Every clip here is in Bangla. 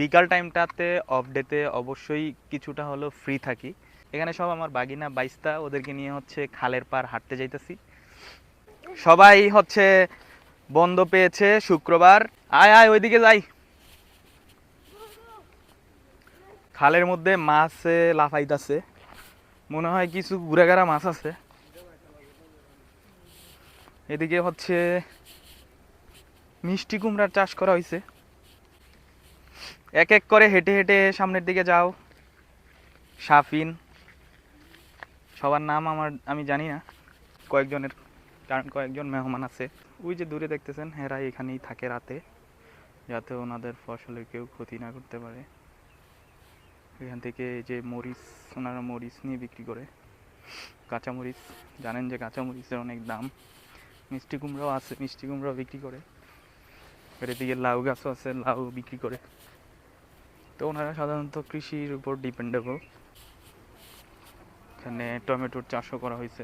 বিকাল টাইমটাতে অফ ডেতে অবশ্যই কিছুটা হলো ফ্রি থাকি। এখানে সব আমার বাগিনা বাইস্তা, ওদেরকে নিয়ে হচ্ছে খালের পার হাঁটতে যাইতেছি। সবাই হচ্ছে বন্ধ পেয়েছে শুক্রবার। আয় আয় ওইদিকে যাই। খালের মধ্যে মাছ লাফাইতাছে, মনে হয় কিছু ঘুরেগাড়া মাছ আছে। এদিকে হচ্ছে মিষ্টি কুমড়ার চাষ করা হয়েছে। এক এক করে হেঁটে হেঁটে সামনের দিকে যাও। সাফিন, সবার নাম আমি জানি না, কয়েকজনের, কারণ কয়েকজন মেহমান আছে। ওই যে দূরে দেখতেছেন, এরা এখানেই থাকে রাতে, যাতে ওনাদের ফসলের কেউ ক্ষতি না করতে পারে। এখান থেকে যে মরিচ, ওনারা মরিচ নিয়ে বিক্রি করে, কাঁচামরিচ। জানেন যে কাঁচামরিচের অনেক দাম। মিষ্টি কুমড়াও আছে, মিষ্টি কুমড়াও বিক্রি করে। এর দিকে লাউ গাছও আছে, লাউ বিক্রি করে। তো ওনারা সাধারণত কৃষির উপর ডিপেন্ডেবল। এখানে টমেটোর চাষও করা হয়েছে।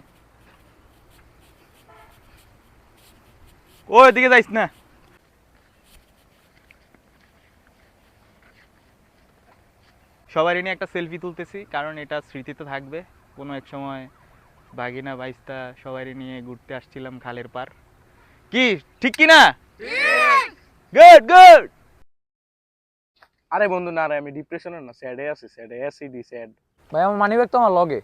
ও এদিকে যাইস না। সবারই নিয়ে একটা সেলফি তুলতেছি, কারণ এটা স্মৃতিতে থাকবে। কোনো এক সময় বাগিনা বাইস্তা সবারই নিয়ে ঘুরতে আসছিলাম খালের পার। কি ঠিক কি না? Good good. আরে বন্ধু না রে, আমি ডিপ্রেশনে না, স্যাডে আছি, স্যাডে অ্যাসিডি স্যাড। ভাই আমার মানিব্যাগ তো আমার লগে।